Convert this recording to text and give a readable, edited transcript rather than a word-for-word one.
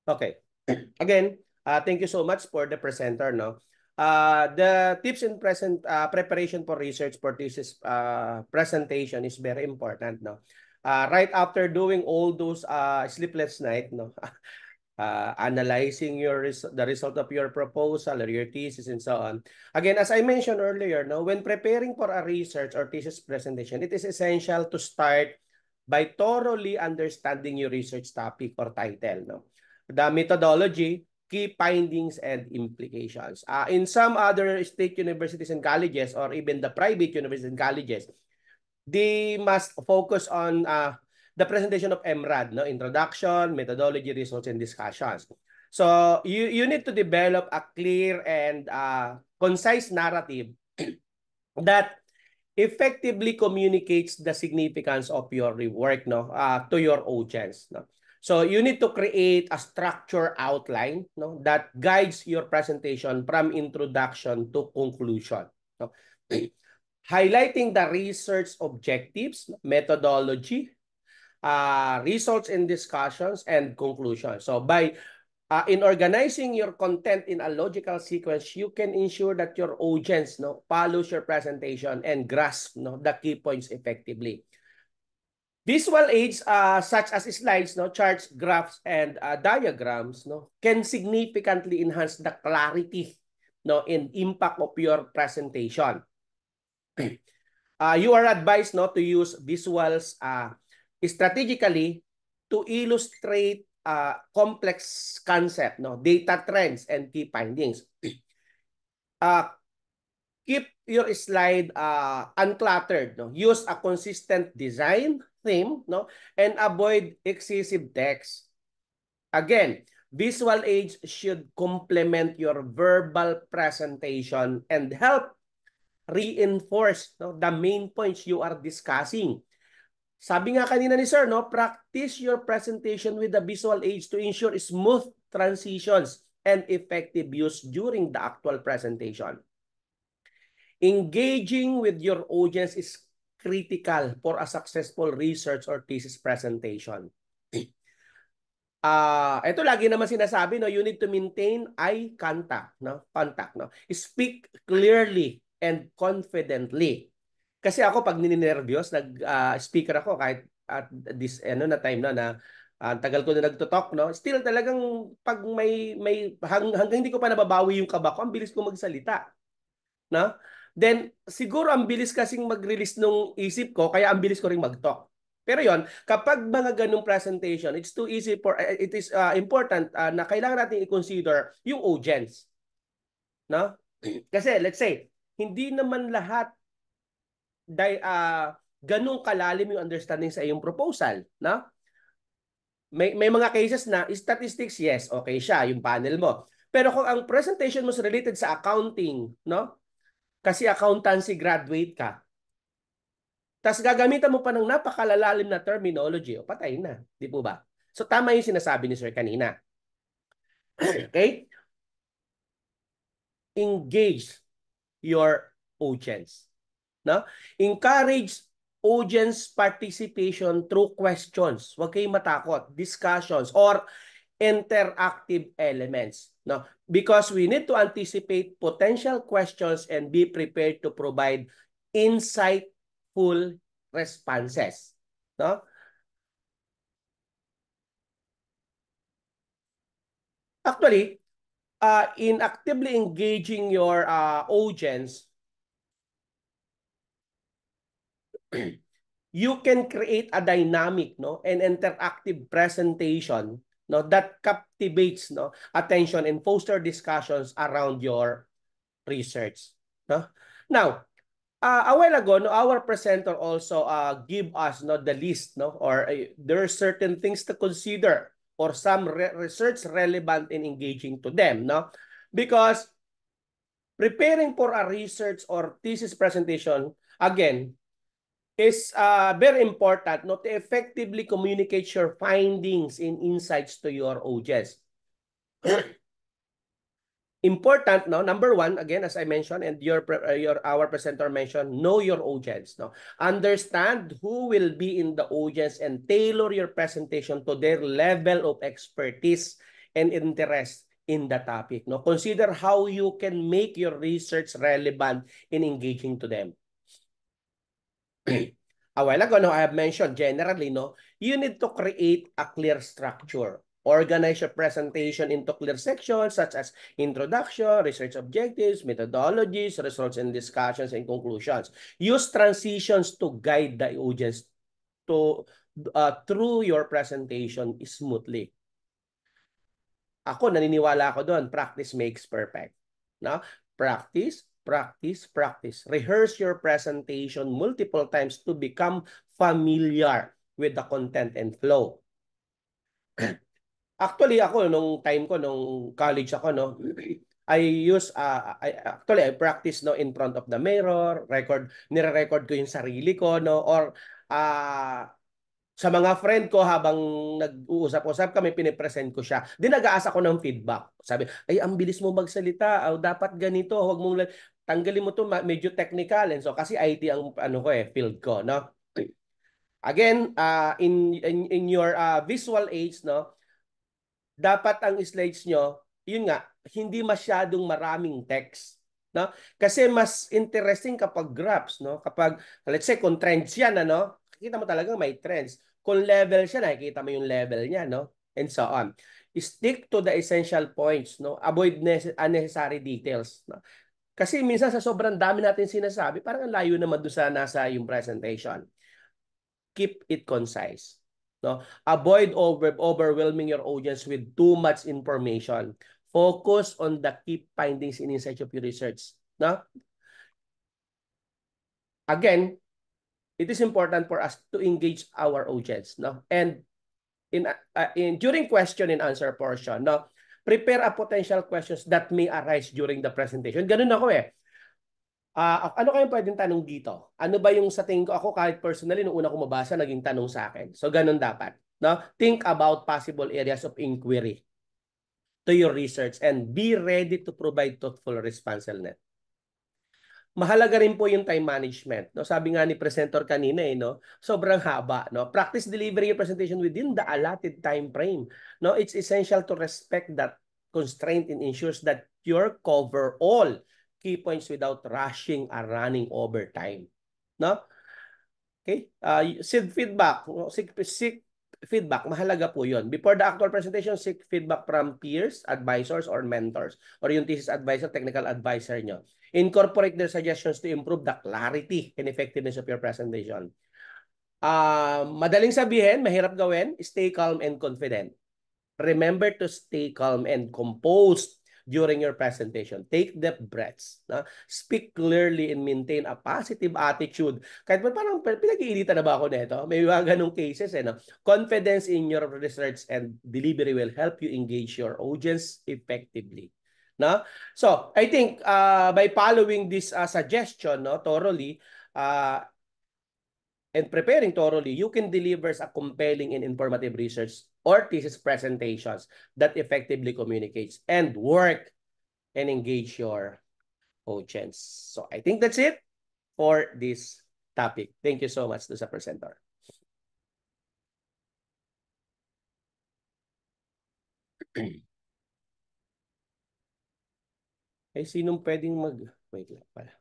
Okay. Again, thank you so much for the presenter. No, the tips in preparation for research for thesis presentation is very important. No, right after doing all those sleepless night, no, analyzing the result of your proposal or your thesis and so on. Again, as I mentioned earlier, no, when preparing for a research or thesis presentation, it is essential to start by thoroughly understanding your research topic or title. No, the methodology, key findings, and implications. In some other state universities and colleges, or even the private universities and colleges, they must focus on the presentation of MRAD, no? Introduction, methodology, results, and discussions. So you need to develop a clear and concise narrative that effectively communicates the significance of your work, no, to your audience. No? So you need to create a structure outline, no, that guides your presentation from introduction to conclusion. No? Highlighting the research objectives, methodology, results and discussions, and conclusions. So by in organizing your content in a logical sequence, you can ensure that your audience, no, follows your presentation and grasp, no, the key points effectively. Visual aids such as slides, no, charts, graphs, and diagrams, no, can significantly enhance the clarity, no, and impact of your presentation. You are advised not to use visuals strategically to illustrate complex concept, no, data trends, and key findings. Keep your slide uncluttered. No? Use a consistent design theme, no, and avoid excessive text. Again, visual aids should complement your verbal presentation and help reinforce, no, the main points you are discussing. Sabi nga kanina ni Sir, no, practice your presentation with the visual aids to ensure smooth transitions and effective use during the actual presentation. Engaging with your audience is critical for a successful research or thesis presentation. Ito lagi naman sinasabi, no, you need to maintain eye contact, no? Contact, no? Speak clearly and confidently. Kasi ako pag nininervyos, nag-speaker ako kahit at this na time na tagal ko na nagto-talk, no? Still talagang pag hanggang hindi ko pa nababawi yung kaba ko, ang bilis ko magsalita, no? Then siguro ang bilis kasing mag-release nung isip ko, kaya ang bilis ko ring mag-talk. Pero yon, kapag mga ganung presentation, it's too easy for it is important na kailangan natin i-consider yung audience, no? Kasi let's say, hindi naman lahat ganung kalalim yung understanding sa iyong proposal, no? May mga cases na statistics, yes, okay siya, yung panel mo. Pero kung ang presentation mo is related sa accounting, no? Kasi accountancy graduate ka, tapos gagamitan mo pa ng napakalalalim na terminology, o patay na, di po ba? So tama yung sinasabi ni Sir kanina. Okay? Engage your audience. No? Encourage audience participation through questions. Huwag kayong matakot. Discussions or interactive elements. No? Because we need to anticipate potential questions and be prepared to provide insightful responses. No? Actually, in actively engaging your audience, you can create a dynamic, no, and interactive presentation, no, that captivates, no, attention and foster discussions around your research. No? Now, a while ago, no, our presenter also give us, no, the list, no, or there are certain things to consider or some research relevant in engaging to them, no, because preparing for a research or thesis presentation, again, is very important, no, to effectively communicate your findings and insights to your audience. Important, no, number one, again, as I mentioned, and our presenter mentioned, know your audience, no. Understand who will be in the audience and tailor your presentation to their level of expertise and interest in the topic. No? Consider how you can make your research relevant and engaging to them. A while ago, no, I have mentioned generally, no, you need to create a clear structure. Organize your presentation into clear sections such as introduction, research objectives, methodologies, results and discussions, and conclusions. Use transitions to guide the audience to through your presentation smoothly. Ako, naniniwala ako doon, practice makes perfect. No? Practice, practice, practice. Rehearse your presentation multiple times to become familiar with the content and flow. Actually, ako, nung time ko, nung college ako, no, I practice no in front of the mirror, nire-record ko yung sarili ko, no, or sa mga friend ko habang nag-uusap-usap kami, pinipresent ko siya. Di nag-aasa ko ng feedback. Sabi, ay, ang bilis mo magsalita. Oh, dapat ganito. Huwag mong tanggalin mo to, medyo technical. And so, kasi IT ang ano ko field ko, no? Again, in your visual aids, no, dapat ang slides nyo, yun nga, hindi masyadong maraming text. No? Kasi mas interesting kapag graphs, no? Kapag, let's say, kung trends yan, ano? Nakikita mo talagang may trends. Kung level siya, nakikita mo yung level niya, no? And so on. Stick to the essential points, no? Avoid unnecessary details, no? Kasi minsan sa sobrang dami natin sinasabi, parang ang layo naman doon sa nasa yung presentation. Keep it concise. No? Avoid overwhelming your audience with too much information. Focus on the key findings and insights of your research. No? Again, it is important for us to engage our audience. No? And during question and answer portion, no, prepare a potential questions that may arise during the presentation. Ganun ako ano kayong pwedeng tanong dito? Ano ba yung sa tingin ko, ako kahit personally, nung una ko mabasa, naging tanong sa akin. So, ganun dapat. No? Think about possible areas of inquiry to your research and be ready to provide thoughtful response. Mahalaga rin po yung time management. No? Sabi nga ni presenter kanina, no? Sobrang haba. No? Practice delivering your presentation within the allotted time frame. No? It's essential to respect that constraint and ensures that you cover all key points without rushing or running over time. No? Okay? Seek feedback. No? Seek feedback. Mahalaga po yun. Before the actual presentation, seek feedback from peers, advisors, or mentors. Or yung thesis advisor, technical advisor nyo. Incorporate their suggestions to improve the clarity and effectiveness of your presentation. Madaling sabihin, mahirap gawin, stay calm and confident. Remember to stay calm and composed during your presentation. Take deep breaths. No? Speak clearly and maintain a positive attitude. Kahit parang pinag-iinitan na ba ako nito? May mga ganong cases. No? Confidence in your research and delivery will help you engage your audience effectively. No? So, I think by following this suggestion thoroughly, and preparing thoroughly, you can deliver a compelling and informative research or thesis presentations that effectively communicates and work and engage your audience. So I think that's it for this topic. Thank you so much to the presenter. Ay, sinong pwedeng wait lang pala.